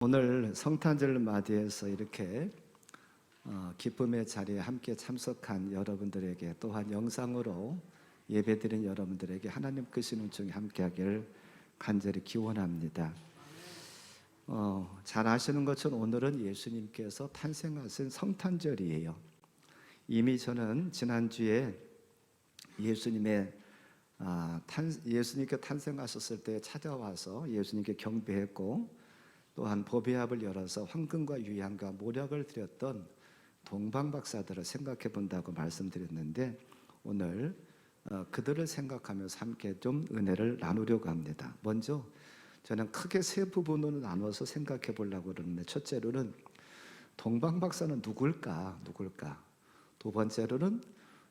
오늘 성탄절을 맞이해서 이렇게 기쁨의 자리에 함께 참석한 여러분들에게, 또한 영상으로 예배드린 여러분들에게 하나님 크신 은총이 함께하기를 간절히 기원합니다. 잘 아시는 것처럼 오늘은 예수님께서 탄생하신 성탄절이에요. 이미 저는 지난주에 예수님께 탄생하셨을 때 찾아와서 예수님께 경배했고, 또한 법회합을 열어서 황금과 유향과 모략을 드렸던 동방박사들을 생각해 본다고 말씀드렸는데, 오늘 그들을 생각하면서 함께 좀 은혜를 나누려고 합니다. 먼저 저는 크게 세 부분으로 나눠서 생각해 보려고 그러는데, 첫째로는 동방박사는 누굴까? 두 번째로는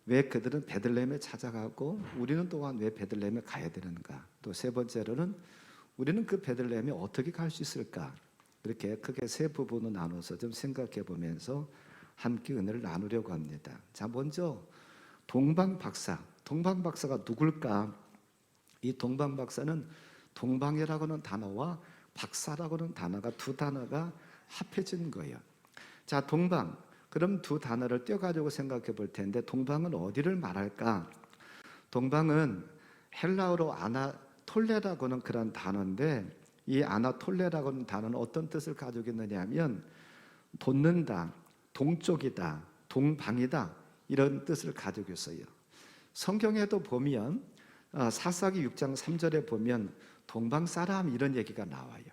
왜 그들은 베들레헴에 찾아가고 우리는 또한 왜 베들레헴에 가야 되는가? 또 세 번째로는 우리는 그 베들레헴에 어떻게 갈 수 있을까? 이렇게 크게 세 부분으로 나눠서 좀 생각해 보면서 함께 은혜를 나누려고 합니다. 자, 먼저 동방박사가 누굴까? 이 동방박사는 동방이라고 하는 단어와 박사라고 하는 단어가, 두 단어가 합해진 거예요. 자, 동방, 그럼 두 단어를 떼어가지고 생각해 볼 텐데, 동방은 어디를 말할까? 동방은 헬라어로 아나톨레라고 하는 그런 단어인데, 이 아나톨레라고 하는 단어는 어떤 뜻을 가지고 있느냐 하면 돋는다, 동쪽이다, 동방이다, 이런 뜻을 가지고 있어요. 성경에도 보면 사사기 6장 3절에 보면 동방 사람 이런 얘기가 나와요.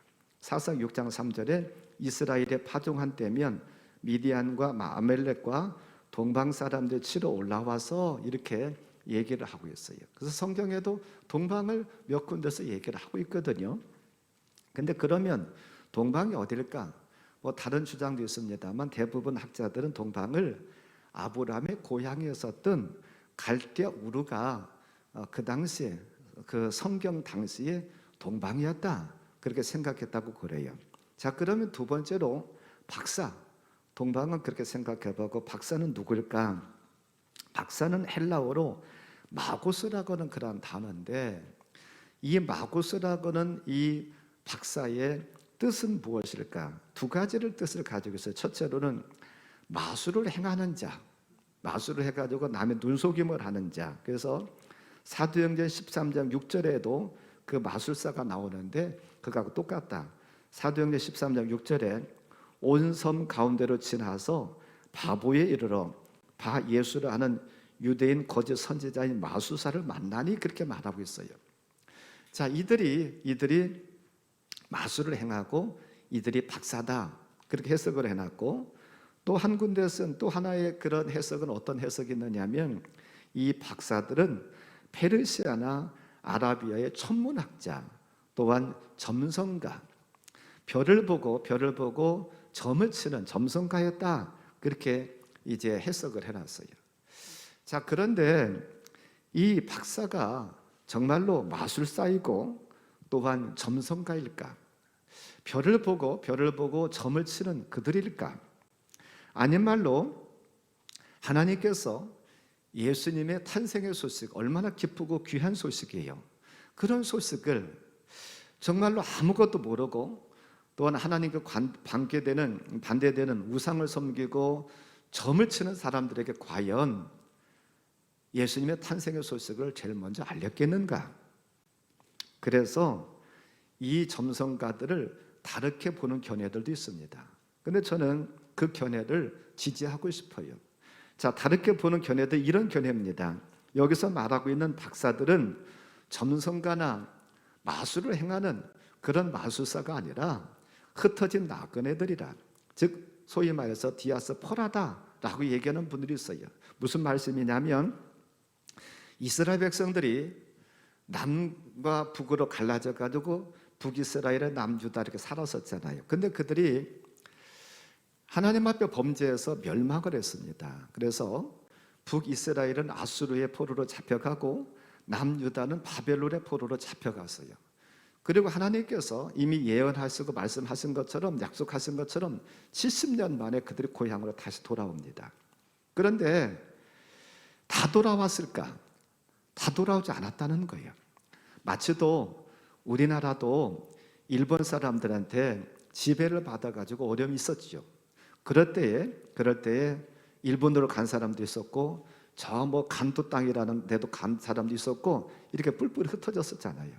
사사기 6장 3절에 이스라엘의 파종한 때면 미디안과 아멜렉과 동방 사람들 치러 올라와서 이렇게 얘기를 하고 있어요. 그래서 성경에도 동방을 몇 군데서 얘기를 하고 있거든요. 근데 그러면 동방이 어딜까? 다른 주장도 있습니다만 대부분 학자들은 동방을 아브라함의 고향이었었던 갈대 우르가 그 당시에, 그 성경 당시에 동방이었다, 그렇게 생각했다고 그래요. 자, 그러면 두 번째로 박사, 동방은 그렇게 생각해보고, 박사는 누굴까? 박사는 헬라어로 마고스라고 하는 그런 단어인데, 이 마고스라고 하는 이 박사의 뜻은 무엇일까? 두 가지를 뜻을 가지고 있어요. 첫째로는 마술을 행하는 자, 마술을 해가지고 남의 눈속임을 하는 자. 그래서 사도행전 13장 6절에도 그 마술사가 나오는데 그거하고 똑같다. 사도행전 13장 6절에 온 섬 가운데로 지나서 바보에 이르러 바 예수를 아는 유대인 거짓 선지자인 마술사를 만나니, 그렇게 말하고 있어요. 자, 이들이 마술을 행하고 이들이 박사다, 그렇게 해석을 해놨고, 또 한 군데에서는 또 하나의 그런 해석은 어떤 해석이 있느냐면, 이 박사들은 페르시아나 아라비아의 천문학자, 또한 점성가, 별을 보고 점을 치는 점성가였다, 그렇게 이제 해석을 해놨어요. 자, 그런데 이 박사가 정말로 마술사이고 또한 점성가일까? 별을 보고 점을 치는 그들일까? 아닌 말로 하나님께서 예수님의 탄생의 소식, 얼마나 기쁘고 귀한 소식이에요. 그런 소식을 정말로 아무것도 모르고, 또한 하나님께 반대되는 우상을 섬기고 점을 치는 사람들에게 과연 예수님의 탄생의 소식을 제일 먼저 알렸겠는가? 그래서 이 점성가들을 다르게 보는 견해들도 있습니다. 근데 저는 그 견해를 지지하고 싶어요. 자, 다르게 보는 견해도 이런 견해입니다. 여기서 말하고 있는 박사들은 점성가나 마술을 행하는 그런 마술사가 아니라 흩어진 나그네들이라, 즉 소위 말해서 디아스포라다라고 얘기하는 분들이 있어요. 무슨 말씀이냐면, 이스라엘 백성들이 남과 북으로 갈라져 가지고 북이스라엘의 남유다 이렇게 살았었잖아요. 근데 그들이 하나님 앞에 범죄해서 멸망을 했습니다. 그래서 북이스라엘은 아수르의 포로로 잡혀가고 남유다는 바벨론의 포로로 잡혀갔어요. 그리고 하나님께서 이미 예언하시고 말씀하신 것처럼, 약속하신 것처럼 70년 만에 그들이 고향으로 다시 돌아옵니다. 그런데 다 돌아왔을까? 다 돌아오지 않았다는 거예요. 마치도 우리나라도 일본 사람들한테 지배를 받아가지고 어려움이 있었죠. 그럴 때에 일본으로 간 사람도 있었고 저 뭐 간도 땅이라는 데도 간 사람도 있었고 이렇게 뿔뿔이 흩어졌었잖아요.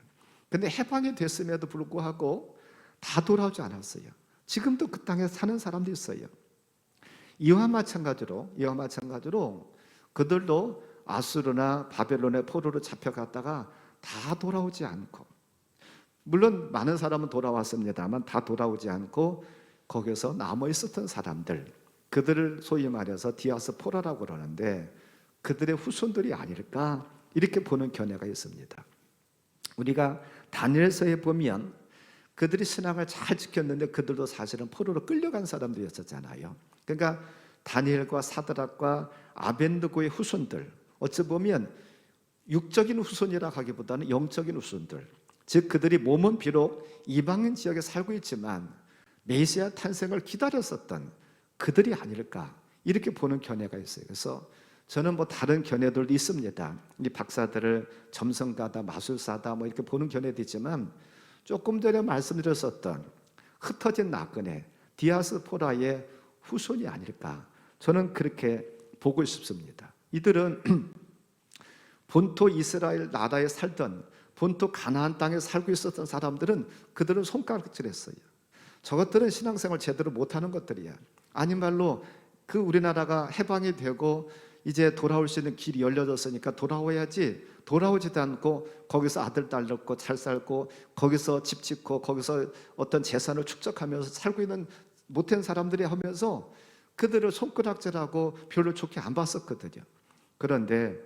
근데 해방이 됐음에도 불구하고 다 돌아오지 않았어요. 지금도 그 땅에 사는 사람도 있어요. 이와 마찬가지로 그들도 아수르나 바벨론의 포로로 잡혀갔다가 다 돌아오지 않고, 물론 많은 사람은 돌아왔습니다만 다 돌아오지 않고 거기서 남아 있었던 사람들, 그들을 소위 말해서 디아스포라라고 그러는데 그들의 후손들이 아닐까 이렇게 보는 견해가 있습니다. 우리가 다니엘서에 보면 그들이 신앙을 잘 지켰는데 그들도 사실은 포로로 끌려간 사람들이었잖아요. 그러니까 다니엘과 사드락과 아벤느고의 후손들, 어찌 보면 육적인 후손이라 하기보다는 영적인 후손들, 즉 그들이 몸은 비록 이방인 지역에 살고 있지만 메시아 탄생을 기다렸었던 그들이 아닐까 이렇게 보는 견해가 있어요. 그래서 저는 뭐 다른 견해들도 있습니다. 이 박사들을 점성가다, 마술사다 뭐 이렇게 보는 견해도 있지만 조금 전에 말씀드렸었던 흩어진 나그네 디아스포라의 후손이 아닐까 저는 그렇게 보고 싶습니다. 이들은 본토 이스라엘 나라에 살던 본토 가나안 땅에 살고 있었던 사람들은 그들은 손가락질했어요. 저것들은 신앙생활 제대로 못하는 것들이야. 아닌 말로 그 우리나라가 해방이 되고 이제 돌아올 수 있는 길이 열려졌으니까 돌아와야지, 돌아오지도 않고 거기서 아들 딸 낳고 잘 살고 거기서 집 짓고 거기서 어떤 재산을 축적하면서 살고 있는 못된 사람들이 하면서 그들을 손가락질하고 별로 좋게 안 봤었거든요. 그런데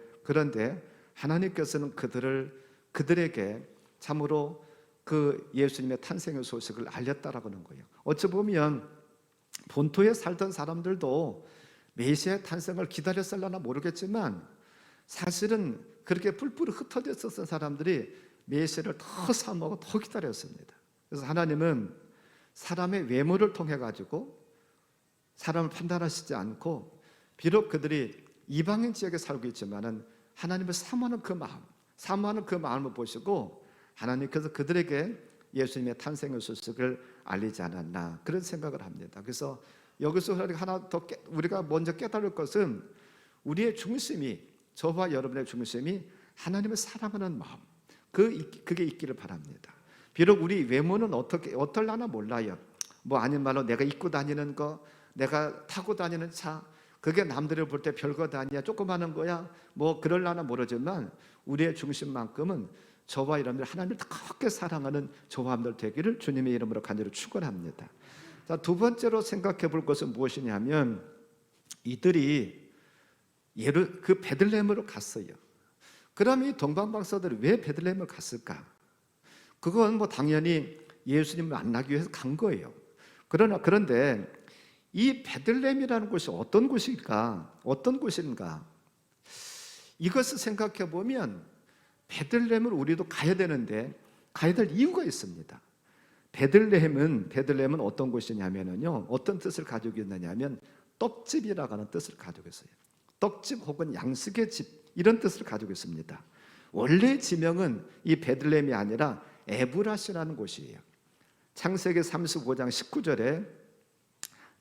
하나님께서는 그들에게 참으로 그 예수님의 탄생의 소식을 알렸다라고 하는 거예요. 어찌 보면 본토에 살던 사람들도 메시아의 탄생을 기다렸을려나 모르겠지만 사실은 그렇게 뿔뿔이 흩어져 있었던 사람들이 메시아를 더 사모하고 더 기다렸습니다. 그래서 하나님은 사람의 외모를 통해 가지고 사람을 판단하시지 않고, 비록 그들이 이방인 지역에 살고 있지만은 하나님을 사모하는 그 마음을 보시고 하나님께서 그들에게 예수님의 탄생의 소식을 알리지 않았나 그런 생각을 합니다. 그래서 여기서 하나 더 우리가 먼저 깨달을 것은 우리의 중심이, 저와 여러분의 중심이 하나님을 사랑하는 마음, 그게 있기를 바랍니다. 비록 우리 외모는 어떨라나 몰라요. 뭐 아닌 말로 내가 입고 다니는 거, 내가 타고 다니는 차, 그게 남들을 볼 때 별거 아니야, 조그마한 거야, 뭐 그럴라나 모르지만 우리의 중심만큼은 저와 여러분들 하나님을 크게 사랑하는 저와 여러분들 되기를 주님의 이름으로 간절히 축원합니다. 자, 두 번째로 생각해 볼 것은 무엇이냐면 이들이 그 베들레헴으로 갔어요. 그럼 이 동방박사들이 왜 베들레헴을 갔을까? 그건 뭐 당연히 예수님을 만나기 위해서 간 거예요. 그런데 이 베들레헴이라는 곳이 어떤 곳일까? 어떤 곳인가? 이것을 생각해 보면 베들레헴을 우리도 가야 되는데 가야 될 이유가 있습니다. 베들레헴은 어떤 곳이냐면요, 어떤 뜻을 가지고 있느냐면 떡집이라고 하는 뜻을 가지고 있어요. 떡집 혹은 양식의 집, 이런 뜻을 가지고 있습니다. 원래 지명은 이 베들레헴이 아니라 에브라시라는 곳이에요. 창세기 35장 19절에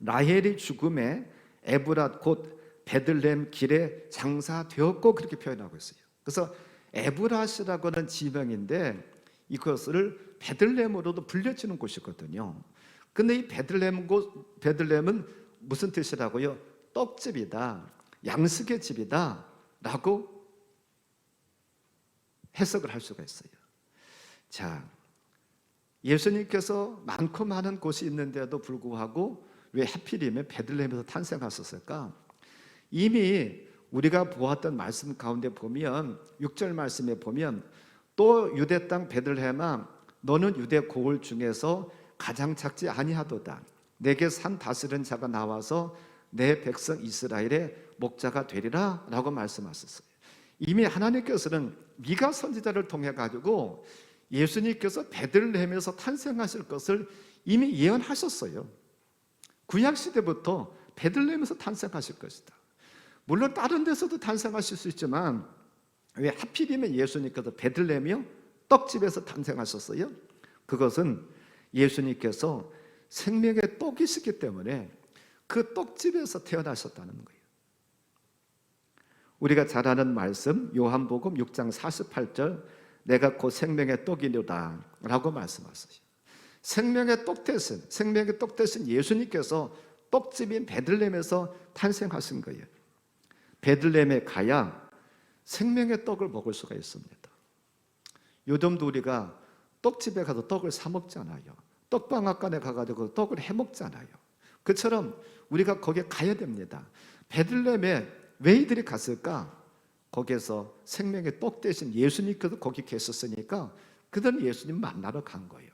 라헬이 죽음에 에브랏 곧 베들레헴 길에 장사되었고 그렇게 표현하고 있어요. 그래서 에브라시라고 하는 지명인데 이것을 베들레헴으로도 불려지는 곳이거든요. 근데 이 베들레헴은 무슨 뜻이라고요? 떡집이다, 양식의 집이다 라고 해석을 할 수가 있어요. 자, 예수님께서 많고 많은 곳이 있는데도 불구하고 왜 하필이면 베들레헴에서 탄생하셨을까? 이미 우리가 보았던 말씀 가운데 보면 6절 말씀에 보면 또 유대 땅 베들레헴아 너는 유대 고을 중에서 가장 작지 아니하도다. 내게 산 다스리는 자가 나와서 내 백성 이스라엘의 목자가 되리라 라고 말씀하셨어요. 이미 하나님께서는 미가 선지자를 통해 가지고 예수님께서 베들레헴에서 탄생하실 것을 이미 예언하셨어요. 구약시대부터 베들레헴에서 탄생하실 것이다. 물론 다른 데서도 탄생하실 수 있지만 왜 하필이면 예수님께서 베들레헴이요? 떡집에서 탄생하셨어요? 그것은 예수님께서 생명의 떡이시기 때문에 그 떡집에서 태어나셨다는 거예요. 우리가 잘 아는 말씀 요한복음 6장 48절 내가 곧 생명의 떡이로다 라고 말씀하세요. 생명의 떡 대신 예수님께서 떡집인 베들레헴에서 탄생하신 거예요. 베들레헴에 가야 생명의 떡을 먹을 수가 있습니다. 요즘도 우리가 떡집에 가서 떡을 사 먹잖아요. 떡방앗간에 가가지고 떡을 해 먹잖아요. 그처럼 우리가 거기에 가야 됩니다. 베들레헴에 왜 이들이 갔을까? 거기에서 생명의 떡 대신 예수님께서 거기 계셨으니까 그들은 예수님 만나러 간 거예요.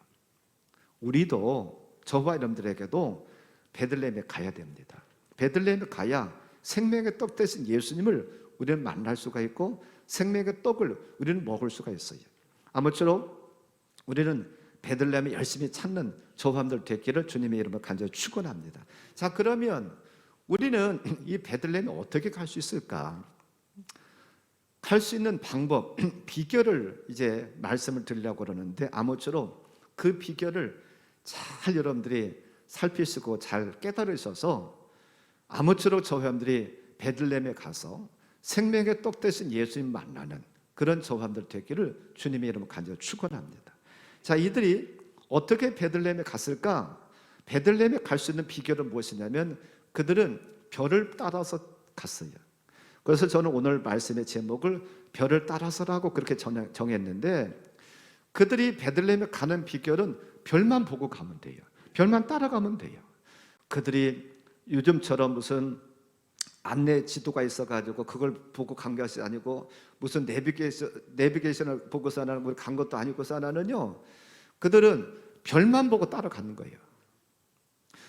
우리도 저와 여러분들에게도 베들레헴에 가야 됩니다. 베들레헴에 가야 생명의 떡 대신 예수님을 우리는 만날 수가 있고 생명의 떡을 우리는 먹을 수가 있어요. 아무쪼록 우리는 베들레헴을 열심히 찾는 저와 여러분들 되기를 주님의 이름으로 간절히 축원합니다. 자, 그러면 우리는 이 베들레헴에 어떻게 갈 수 있을까? 갈 수 있는 방법, 비결을 이제 말씀을 드리려고 그러는데 아무쪼록 그 비결을 잘 여러분들이 살피시고 잘 깨달으셔서 아무쪼록 저와 여러분들이 베들레헴에 가서 생명의 떡 대신 예수님 만나는 그런 저와 여러분들 되기를 주님의 이름으로 간절히 축원합니다. 자, 이들이 어떻게 베들레헴에 갔을까? 베들레헴에 갈 수 있는 비결은 무엇이냐면 그들은 별을 따라서 갔어요. 그래서 저는 오늘 말씀의 제목을 별을 따라서라고 그렇게 정했는데 그들이 베들레헴에 가는 비결은 별만 보고 가면 돼요. 별만 따라가면 돼요. 그들이 요즘처럼 무슨 안내 지도가 있어가지고 그걸 보고 간 것이 아니고 무슨 내비게이션을 보고서 간 것도 아니고서는요. 그들은 별만 보고 따라가는 거예요.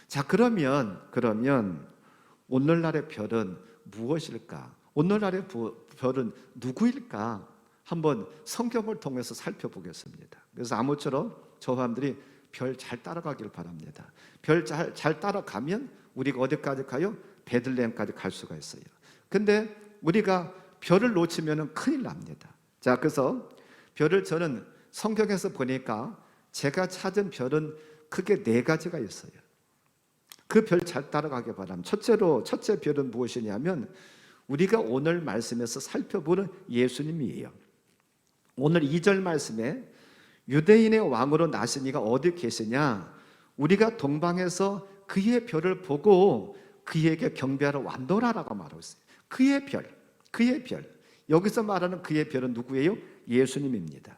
자, 그러면 오늘날의 별은 무엇일까? 오늘날의 별은 누구일까? 한번 성경을 통해서 살펴보겠습니다. 그래서 아무쪼록 저와 여러분들이 별 잘 따라가길 바랍니다. 별 잘 따라가면 우리가 어디까지 가요? 베들레헴까지 갈 수가 있어요. 근데 우리가 별을 놓치면 큰일 납니다. 자, 그래서 별을 저는 성경에서 보니까 제가 찾은 별은 크게 4가지가 있어요. 그 별 잘 따라가기 바랍니다. 첫째 별은 무엇이냐면 우리가 오늘 말씀에서 살펴보는 예수님이에요. 오늘 2절 말씀에 유대인의 왕으로 나신 이가 어디 계시냐? 우리가 동방에서 그의 별을 보고 그에게 경배하러 왔노라라고 말하고 있어요. 그의 별. 여기서 말하는 그의 별은 누구예요? 예수님입니다.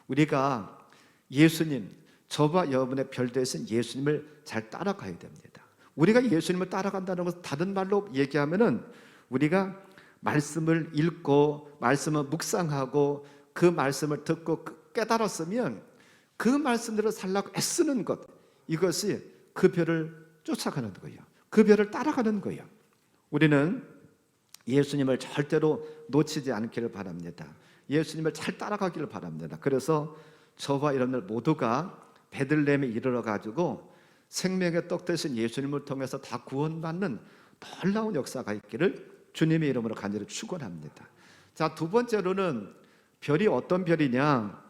우리가 예수님, 저와 여러분의 별 대신 예수님을 잘 따라가야 됩니다. 우리가 예수님을 따라간다는 것은 다른 말로 얘기하면은 우리가 말씀을 읽고 말씀을 묵상하고 그 말씀을 듣고 깨달았으면 그 말씀대로 살라고 애쓰는 것, 이것이 그 별을 쫓아가는 거예요. 그 별을 따라가는 거예요. 우리는 예수님을 절대로 놓치지 않기를 바랍니다. 예수님을 잘 따라가기를 바랍니다. 그래서 저와 여러분들 모두가 베들레헴에 이르러 가지고 생명의 떡 대신 예수님을 통해서 다 구원받는 놀라운 역사가 있기를 주님의 이름으로 간절히 축원합니다. 자, 두 번째로는 별이 어떤 별이냐?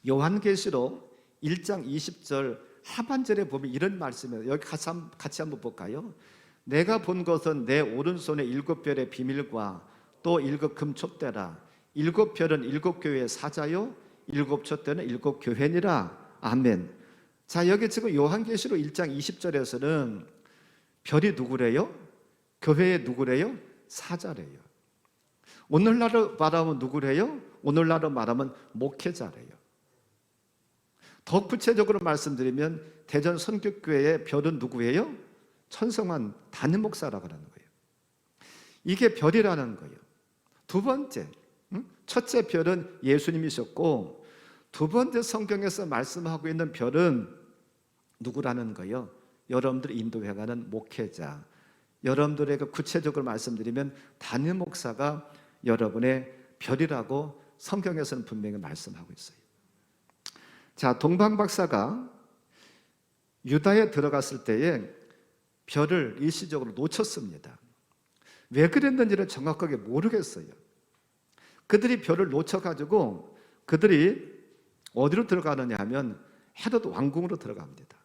요한계시록 1장 20절 하반절에 보면 이런 말씀이에요. 여기 같이 한번 볼까요? 내가 본 것은 내 오른손에 7별의 비밀과 또 7 금촛대라. 7별은 7 교회의 사자요 7 촛대는 7 교회니라. 아멘. 자, 여기 지금 요한계시록 1장 20절에서는 별이 누구래요? 교회의 누구래요? 사자래요. 오늘날로 말하면 누구래요? 오늘날로 말하면 목회자래요. 더 구체적으로 말씀드리면 대전 선교교회의 별은 누구예요? 천성환 담임 목사라고 하는 거예요. 이게 별이라는 거예요. 두 번째, 첫째 별은 예수님이셨고 두 번째 성경에서 말씀하고 있는 별은 누구라는 거예요? 여러분들이 인도해 가는 목회자, 여러분들에게 구체적으로 말씀드리면 담임 목사가 여러분의 별이라고 성경에서는 분명히 말씀하고 있어요. 자, 동방 박사가 유다에 들어갔을 때에 별을 일시적으로 놓쳤습니다. 왜 그랬는지를 정확하게 모르겠어요. 그들이 별을 놓쳐가지고 그들이 어디로 들어가느냐 하면 헤롯 왕궁으로 들어갑니다.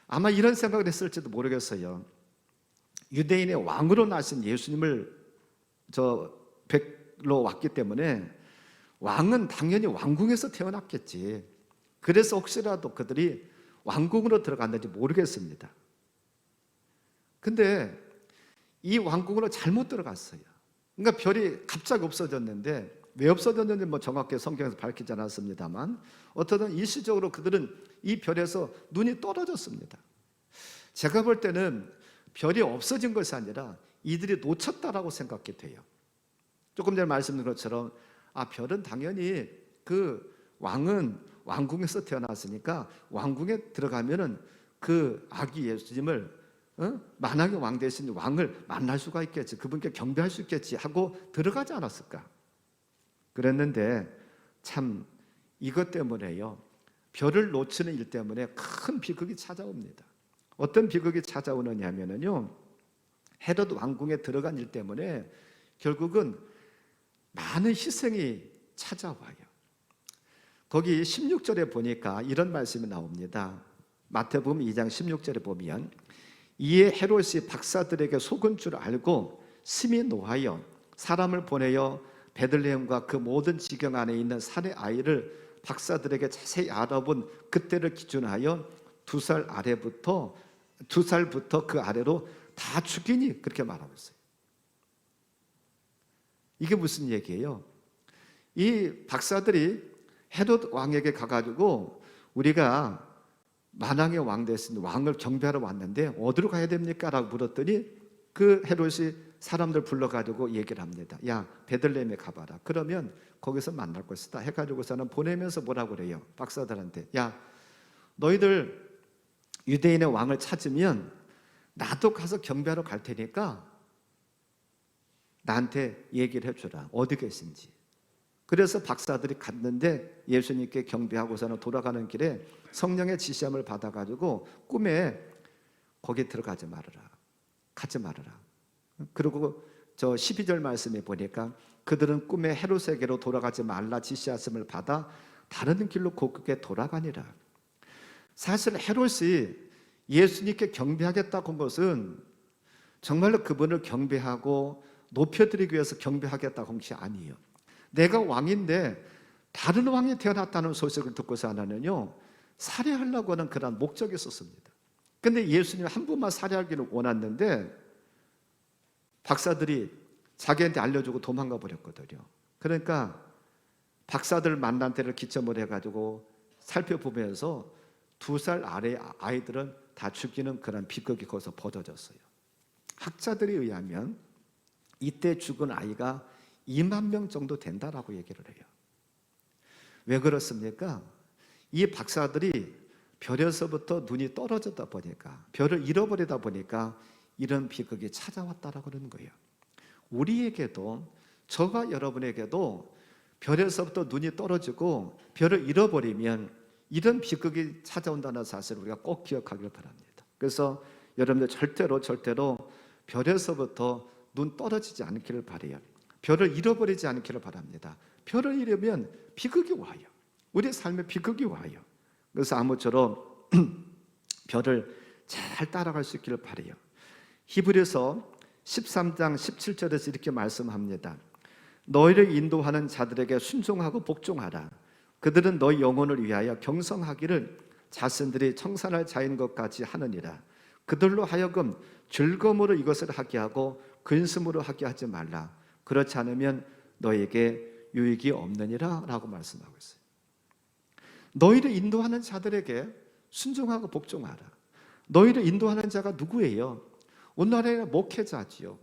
아마 이런 생각을 했을지도 모르겠어요. 유대인의 왕으로 나신 예수님을 백로 왔기 때문에 왕은 당연히 왕궁에서 태어났겠지. 그래서 혹시라도 그들이 왕궁으로 들어갔는지 모르겠습니다. 근데 이 왕궁으로 잘못 들어갔어요. 그러니까 별이 갑자기 없어졌는데, 왜 없어졌는지 정확히 성경에서 밝히지 않았습니다만 어쨌든 일시적으로 그들은 이 별에서 눈이 떨어졌습니다. 제가 볼 때는 별이 없어진 것이 아니라 이들이 놓쳤다라고 생각이 돼요. 조금 전에 말씀드린 것처럼 별은 당연히 그 왕은 왕궁에서 태어났으니까 왕궁에 들어가면은 그 아기 예수님을 만왕의 왕 대신 왕을 만날 수가 있겠지, 그분께 경배할 수 있겠지 하고 들어가지 않았을까? 그랬는데 참 이것 때문에요, 별을 놓치는 일 때문에 큰 비극이 찾아옵니다. 어떤 비극이 찾아오느냐면요, 헤롯 왕궁에 들어간 일 때문에 결국은 많은 희생이 찾아와요. 거기 16절에 보니까 이런 말씀이 나옵니다. 마태복음 2장 16절에 보면, 이에 헤롯이 박사들에게 속은 줄 알고 심히 노하여 사람을 보내어 베들레헴과 그 모든 지경 안에 있는 산의 아이를 박사들에게 자세히 알아본 그때를 기준하여 2살부터 그 아래로 다 죽이니, 그렇게 말하고 있어요. 이게 무슨 얘기예요? 이 박사들이 헤롯 왕에게 가가지고 우리가 만왕의 왕 대신 왕을 경배하러 왔는데 어디로 가야 됩니까? 라고 물었더니 그 헤롯이 사람들 불러가지고 얘기를 합니다. 야, 베들레헴에 가봐라. 그러면 거기서 만날 것이다 해가지고서는 보내면서 뭐라고 그래요? 박사들한테, 야, 너희들 유대인의 왕을 찾으면 나도 가서 경배하러 갈 테니까 나한테 얘기를 해주라, 어디 계신지. 그래서 박사들이 갔는데 예수님께 경배하고서는 돌아가는 길에 성령의 지시함을 받아가지고 꿈에 거기 들어가지 말아라, 가지 말아라. 그리고 12절 말씀에 보니까 그들은 꿈에 헤롯에게로 돌아가지 말라 지시하심을 받아 다른 길로 곧게 돌아가니라. 사실 헤롯이 예수님께 경배하겠다고 한 것은 정말로 그분을 경배하고 높여드리기 위해서 경배하겠다고 한 것이 아니에요. 내가 왕인데 다른 왕이 태어났다는 소식을 듣고서 하나는요, 살해하려고 하는 그런 목적이 있었습니다. 근데 예수님 한 분만 살해하기를 원했는데 박사들이 자기한테 알려주고 도망가 버렸거든요. 그러니까 박사들 만난 데를 기점으로 해가지고 살펴보면서 2살 아래 아이들은 다 죽이는 그런 비극이 거기서 벌어졌어요. 학자들에 의하면 이때 죽은 아이가 2만 명 정도 된다라고 얘기를 해요. 왜 그렇습니까? 이 박사들이 별에서부터 눈이 떨어졌다 보니까, 별을 잃어버리다 보니까 이런 비극이 찾아왔다라고 그러는 거예요. 우리에게도, 저와 여러분에게도 별에서부터 눈이 떨어지고 별을 잃어버리면 이런 비극이 찾아온다는 사실을 우리가 꼭 기억하길 바랍니다. 그래서 여러분들 절대로 별에서부터 눈 떨어지지 않기를 바라요. 별을 잃어버리지 않기를 바랍니다. 별을 잃으면 비극이 와요. 우리 삶에 비극이 와요. 그래서 아무쪼록 별을 잘 따라갈 수 있기를 바라요. 히브리서 13장 17절에서 이렇게 말씀합니다. 너희를 인도하는 자들에게 순종하고 복종하라. 그들은 너희 영혼을 위하여 경성하기를 자신들이 청산할 자인 것까지 하느니라. 그들로 하여금 즐거움으로 이것을 하게 하고 근심으로 하게 하지 말라. 그렇지 않으면 너에게 유익이 없느니라 라고 말씀하고 있어요. 너희를 인도하는 자들에게 순종하고 복종하라. 너희를 인도하는 자가 누구예요? 오늘날의 목회자지요.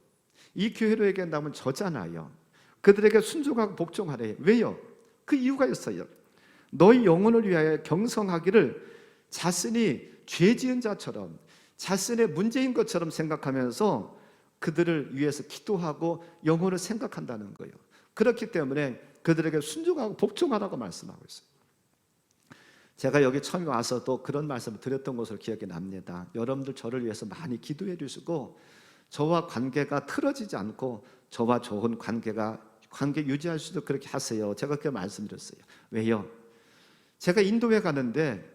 이 교회로 얘기한다면 저잖아요. 그들에게 순종하고 복종하래. 왜요? 그 이유가 있어요. 너희 영혼을 위하여 경성하기를 자신이 죄 지은 자처럼, 자신의 문제인 것처럼 생각하면서 그들을 위해서 기도하고 영혼을 생각한다는 거예요. 그렇기 때문에 그들에게 순종하고 복종하라고 말씀하고 있어요. 제가 여기 처음에 와서도 그런 말씀을 드렸던 것으로 기억이 납니다. 여러분들 저를 위해서 많이 기도해 주시고 저와 관계가 틀어지지 않고 저와 좋은 관계 유지할 수 있도록 그렇게 하세요. 제가 그렇게 말씀드렸어요. 왜요? 제가 인도에 가는데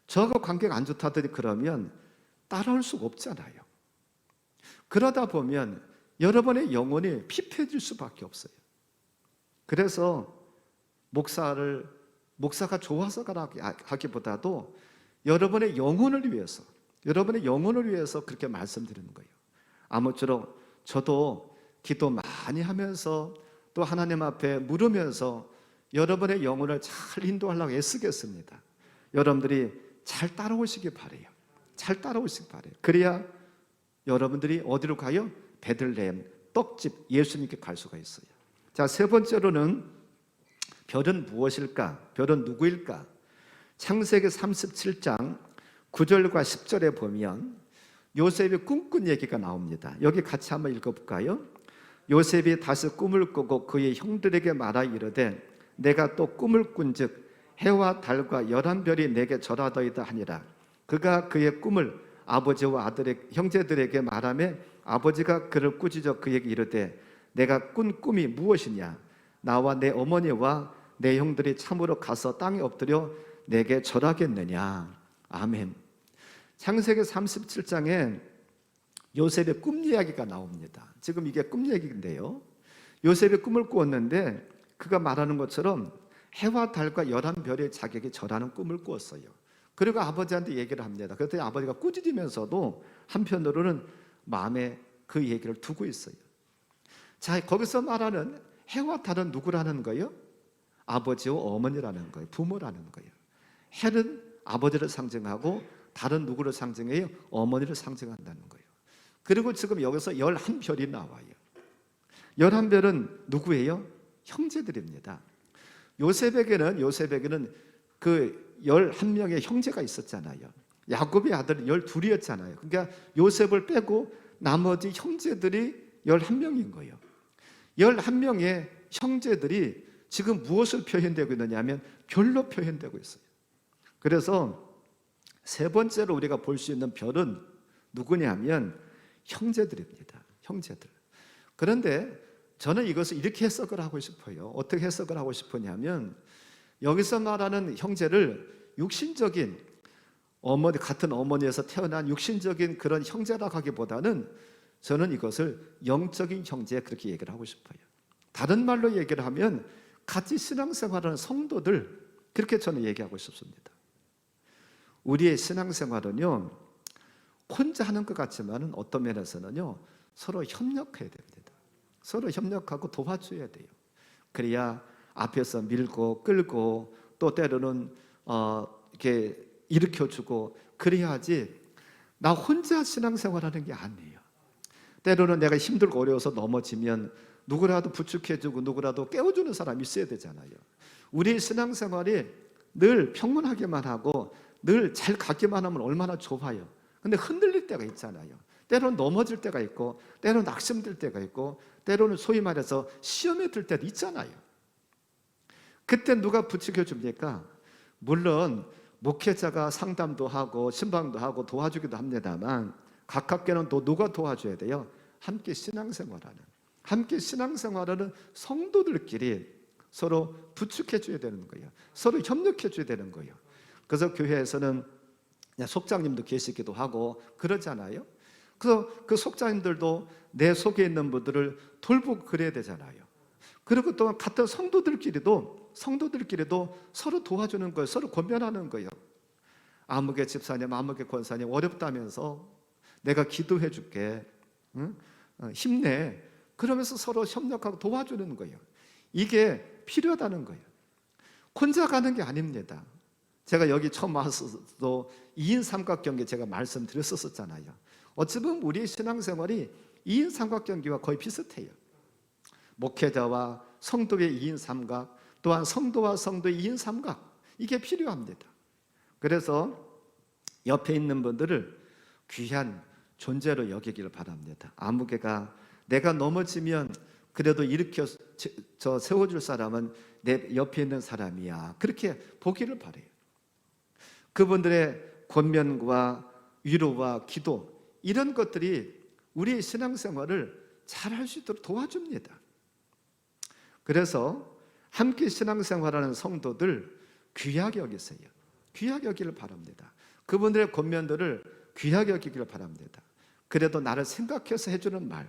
저하고 관계가 안 좋다더니 그러면 따라올 수가 없잖아요. 그러다 보면 여러분의 영혼이 피폐해질 수밖에 없어요. 그래서 목사가 좋아서가 하기보다도 여러분의 영혼을 위해서 그렇게 말씀드리는 거예요. 아무쪼록 저도 기도 많이 하면서 또 하나님 앞에 물으면서 여러분의 영혼을 잘 인도하려고 애쓰겠습니다. 여러분들이 잘 따라오시기 바래요. 잘 따라오시기 바래요. 그래야 여러분들이 어디로 가요? 베들레헴 떡집 예수님께 갈 수가 있어요. 자, 세 번째로는 별은 무엇일까? 별은 누구일까? 창세기 37장 9절과 10절에 보면 요셉이 꿈꾼 얘기가 나옵니다. 여기 같이 한번 읽어볼까요? 요셉이 다시 꿈을 꾸고 그의 형들에게 말하 이르되 내가 또 꿈을 꾼즉 해와 달과 11별이 내게 절하더이다 하니라. 그가 그의 꿈을 아버지와 아들의 형제들에게 말하며 아버지가 그를 꾸짖어 그에게 이르되 내가 꾼 꿈이 무엇이냐? 나와 내 어머니와 내 형들이 참으로 가서 땅에 엎드려 내게 절하겠느냐? 아멘. 창세기 37장에 요셉의 꿈 이야기가 나옵니다. 지금 이게 꿈 얘기인데요, 요셉이 꿈을 꾸었는데 그가 말하는 것처럼 해와 달과 11별의 자기에게 절하는 꿈을 꾸었어요. 그리고 아버지한테 얘기를 합니다. 그랬더니 아버지가 꾸짖으면서도 한편으로는 마음에 그 얘기를 두고 있어요. 자, 거기서 말하는 해와 달은 누구라는 거예요? 아버지와 어머니라는 거예요. 부모라는 거예요. 해는 아버지를 상징하고 달은 누구를 상징해요? 어머니를 상징한다는 거예요. 그리고 지금 여기서 11별이 나와요. 11별은 누구예요? 형제들입니다. 요셉에게는 그 11명의 형제가 있었잖아요. 야곱의 아들은 12이었잖아요. 그러니까 요셉을 빼고 나머지 형제들이 11명인 거예요. 11명의 형제들이 지금 무엇을 표현되고 있느냐면 별로 표현되고 있어요. 그래서 세 번째로 우리가 볼 수 있는 별은 누구냐면 형제들입니다. 형제들. 그런데 저는 이것을 이렇게 해석을 하고 싶어요. 어떻게 해석을 하고 싶으냐면 여기서 말하는 형제를 육신적인 같은 어머니에서 태어난 육신적인 그런 형제라고 하기보다는 저는 이것을 영적인 형제 그렇게 얘기를 하고 싶어요. 다른 말로 얘기를 하면 같이 신앙생활하는 성도들 그렇게 저는 얘기하고 싶습니다. 우리의 신앙생활은요 혼자 하는 것 같지만 어떤 면에서는요 서로 협력해야 됩니다. 서로 협력하고 도와줘야 돼요. 그래야 앞에서 밀고 끌고 또 때로는 이렇게 일으켜주고 그래야지 나 혼자 신앙생활하는 게 아니에요. 때로는 내가 힘들고 어려워서 넘어지면 누구라도 부축해주고 누구라도 깨워주는 사람이 있어야 되잖아요. 우리 신앙생활이 늘 평온하게만 하고 늘 잘 가기만 하면 얼마나 좋아요. 근데 흔들릴 때가 있잖아요. 때로는 넘어질 때가 있고 때로는 낙심될 때가 있고 때로는 소위 말해서 시험에 들 때도 있잖아요. 그때 누가 부추겨 줍니까? 물론 목회자가 상담도 하고 신방도 하고 도와주기도 합니다만 가깝게는 또 누가 도와줘야 돼요? 함께 신앙생활하는 성도들끼리 서로 부축해 줘야 되는 거예요. 서로 협력해 줘야 되는 거예요. 그래서 교회에서는 속장님도 계시기도 하고 그러잖아요. 그래서 그 속장님들도 내 속에 있는 분들을 돌보고 그래야 되잖아요. 그리고 또 같은 성도들끼리도 서로 도와주는 거예요. 서로 권면하는 거예요. 아무개 집사님, 아무개 권사님 어렵다면서 내가 기도해 줄게. 응? 힘내. 그러면서 서로 협력하고 도와주는 거예요. 이게 필요하다는 거예요. 혼자 가는 게 아닙니다. 제가 여기 처음 와서도 2인 삼각경기 제가 말씀드렸었잖아요. 어찌 보면 우리의 신앙생활이 2인 삼각경기와 거의 비슷해요. 목회자와 성도의 2인 삼각, 또한 성도와 성도의 2인 삼각, 이게 필요합니다. 그래서 옆에 있는 분들을 귀한 존재로 여기기를 바랍니다. 아무개가 내가 넘어지면 그래도 일으켜 세워줄 사람은 내 옆에 있는 사람이야. 그렇게 보기를 바라요. 그분들의 권면과 위로와 기도 이런 것들이 우리의 신앙생활을 잘 할 수 있도록 도와줍니다. 그래서 함께 신앙생활하는 성도들 귀하게 여기세요. 귀하게 여기를 바랍니다. 그분들의 권면들을 귀하게 여기기를 바랍니다. 그래도 나를 생각해서 해주는 말,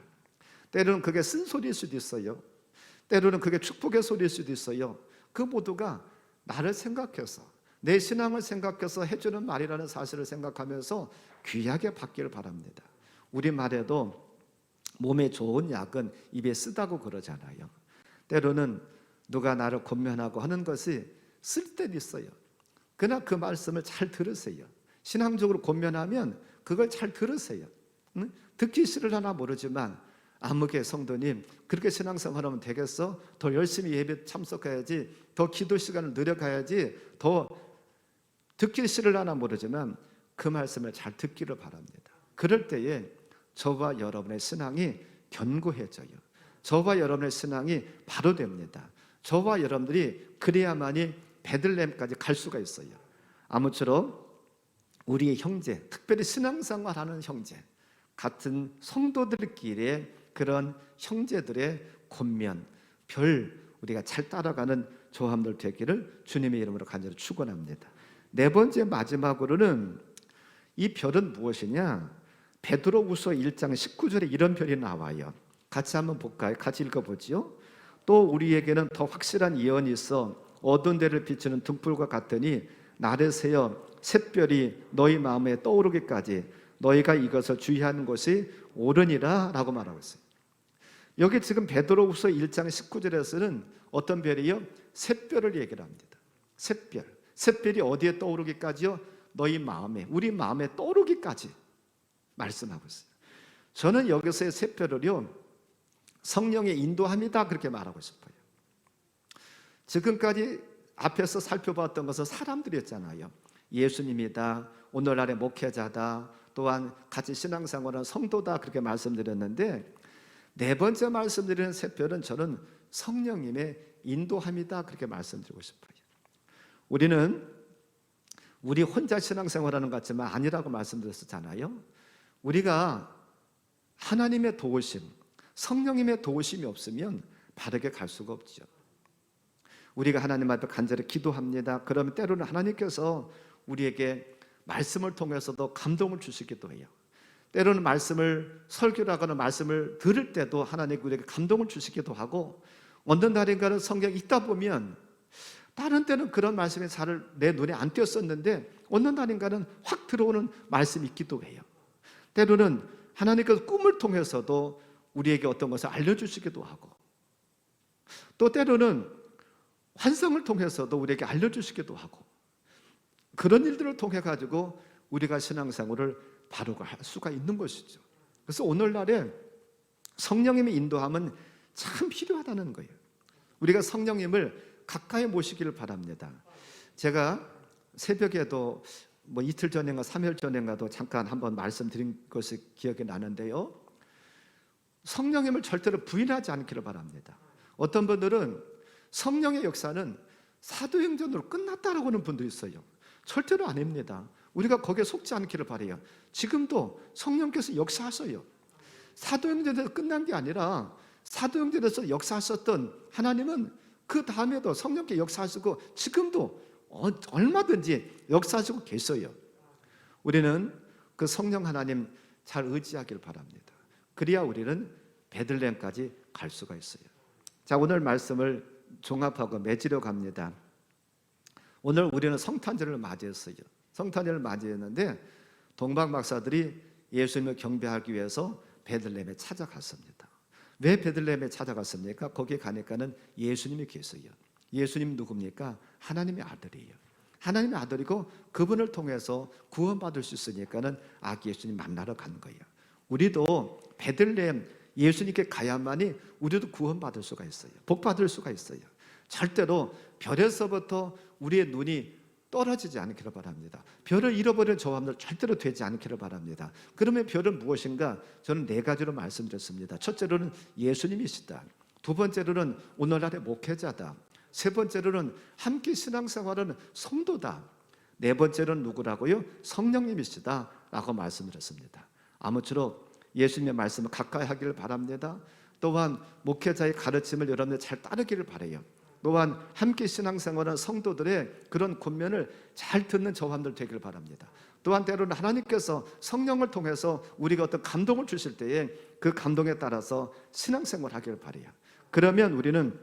때로는 그게 쓴소리일 수도 있어요. 때로는 그게 축복의 소리일 수도 있어요. 그 모두가 나를 생각해서, 내 신앙을 생각해서 해주는 말이라는 사실을 생각하면서 귀하게 받기를 바랍니다. 우리말에도 몸에 좋은 약은 입에 쓰다고 그러잖아요. 때로는 누가 나를 권면하고 하는 것이 쓸 때도 있어요. 그러나 그 말씀을 잘 들으세요. 신앙적으로 권면하면 그걸 잘 들으세요. 듣기 싫으려나 모르지만 아무개 성도님, 그렇게 신앙생활하면 되겠어? 더 열심히 예배 참석해야지, 더 기도 시간을 늘려가야지, 더 듣기 싫으려나 모르지만 그 말씀을 잘 듣기를 바랍니다. 그럴 때에 저와 여러분의 신앙이 견고해져요. 저와 여러분의 신앙이 바로 됩니다. 저와 여러분들이 그래야만이 베들레헴까지 갈 수가 있어요. 아무쪼록 우리의 형제, 특별히 신앙생활하는 형제, 같은 성도들끼리의 그런 형제들의 권면, 우리가 잘 따라가는 조함들 되기를 주님의 이름으로 간절히 축원합니다. 네 번째, 마지막으로는 이 별은 무엇이냐? 베드로후서 1장 19절에 이런 별이 나와요. 같이 한번 볼까요? 같이 읽어보지요. 또 우리에게는 더 확실한 예언이 있어 어두운 데를 비추는 등불과 같으니 날에 새어 샛별이 너희 마음에 떠오르기까지 너희가 이것을 주의하는 것이 옳으니라 라고 말하고 있어요. 여기 지금 베드로후서 1장 19절에서는 어떤 별이요? 샛별을 얘기를 합니다. 샛별이 어디에 떠오르기까지요? 너희 마음에, 우리 마음에 떠오르기까지 말씀하고 있어요. 저는 여기서의 샛별을요, 성령의 인도함이다 그렇게 말하고 싶어요. 지금까지 앞에서 살펴봤던 것은 사람들이었잖아요. 예수님이다, 오늘날의 목회자다, 또한 같이 신앙생활하는 성도다 그렇게 말씀드렸는데, 네 번째 말씀드리는 샛별은 저는 성령님의 인도함이다 그렇게 말씀드리고 싶어요. 우리 혼자 신앙생활하는 것 같지만 아니라고 말씀드렸잖아요. 우리가 하나님의 도우심, 성령님의 도우심이 없으면 바르게 갈 수가 없죠. 우리가 하나님 앞에 간절히 기도합니다. 그러면 때로는 하나님께서 우리에게 말씀을 통해서도 감동을 주시기도 해요. 때로는 말씀을 설교를 하거나 말씀을 들을 때도 하나님이 우리에게 감동을 주시기도 하고, 어느 날인가는 성경에 읽다 보면 다른 때는 그런 말씀이 잘 내 눈에 안 띄었었는데 어느 날인가는 확 들어오는 말씀이 있기도 해요. 때로는 하나님께서 꿈을 통해서도 우리에게 어떤 것을 알려주시기도 하고, 또 때로는 환상을 통해서도 우리에게 알려주시기도 하고, 그런 일들을 통해 가지고 우리가 신앙생활을 바로 할 수가 있는 것이죠. 그래서 오늘날에 성령님의 인도함은 참 필요하다는 거예요. 우리가 성령님을 가까이 모시기를 바랍니다. 제가 새벽에도 이틀 전인가 3일 전인가도 잠깐 한번 말씀드린 것이 기억이 나는데요, 성령님을 절대로 부인하지 않기를 바랍니다. 어떤 분들은 성령의 역사는 사도행전으로 끝났다라고 하는 분도 있어요. 절대로 아닙니다. 우리가 거기에 속지 않기를 바라요. 지금도 성령께서 역사하셔요. 사도행전에서 끝난 게 아니라 사도행전에서 역사하셨던 하나님은 그 다음에도 성령께 역사하시고 지금도 얼마든지 역사하시고 계셔요. 우리는 그 성령 하나님 잘 의지하기를 바랍니다. 그래야 우리는 베들레헴까지 갈 수가 있어요. 자, 오늘 말씀을 종합하고 맺으려 갑니다. 오늘 우리는 성탄절을 맞이했어요. 성탄절을 맞이했는데 동방 박사들이 예수님을 경배하기 위해서 베들레헴에 찾아갔습니다. 왜 베들레헴에 찾아갔습니까? 거기에 가니까는 예수님이 계세요. 예수님 누굽니까? 하나님의 아들이에요. 하나님의 아들이고 그분을 통해서 구원받을 수 있으니까는 아기 예수님 만나러 간 거예요. 우리도 베들레헴 예수님께 가야만이 우리도 구원받을 수가 있어요. 복받을 수가 있어요. 절대로 별에서부터 우리의 눈이 떨어지지 않기를 바랍니다. 별을 잃어버리는 저함들 절대로 되지 않기를 바랍니다. 그러면 별은 무엇인가? 저는 네 가지로 말씀드렸습니다. 첫째로는 예수님이시다. 두 번째로는 오늘날의 목회자다. 세 번째로는 함께 신앙생활하는 성도다. 네 번째로는 누구라고요? 성령님이시다 라고 말씀드렸습니다. 아무쪼록 예수님의 말씀을 가까이 하기를 바랍니다. 또한 목회자의 가르침을 여러분들 잘 따르기를 바라요. 또한 함께 신앙생활하는 성도들의 그런 권면을 잘 듣는 저함들 되기를 바랍니다. 또한 때로는 하나님께서 성령을 통해서 우리가 어떤 감동을 주실 때에 그 감동에 따라서 신앙생활을 하기를 바라요. 그러면 우리는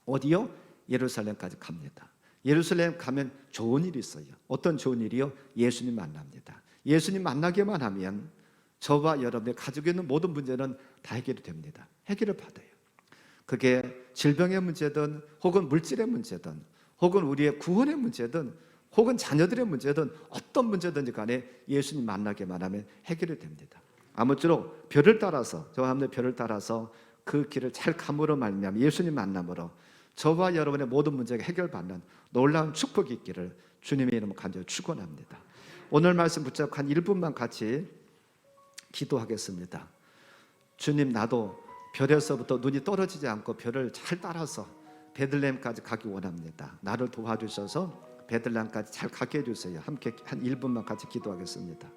어디요? 예루살렘까지 갑니다. 예루살렘 가면 좋은 일이 있어요. 어떤 좋은 일이요? 예수님 만납니다. 예수님 만나기만 하면 저와 여러분이 가지고 있는 모든 문제는 다 해결이 됩니다. 해결을 받아요. 그게 질병의 문제든 혹은 물질의 문제든 혹은 우리의 구원의 문제든 혹은 자녀들의 문제든 어떤 문제든지 간에 예수님 만나기만 하면 해결이 됩니다. 아무쪼록 별을 따라서 저와 함께 별을 따라서 그 길을 잘 감으로 말미암아 예수님 만남으로 저와 여러분의 모든 문제가 해결받는 놀라운 축복이 있기를 주님의 이름으로 간절히 축원합니다. 오늘 말씀 붙잡고 한 1분만 같이 기도하겠습니다. 주님, 나도 별에서부터 눈이 떨어지지 않고 별을 잘 따라서 베들레헴까지 가기 원합니다. 나를 도와주셔서 베들레헴까지 잘 가게 해주세요. 함께 한 1분만 같이 기도하겠습니다.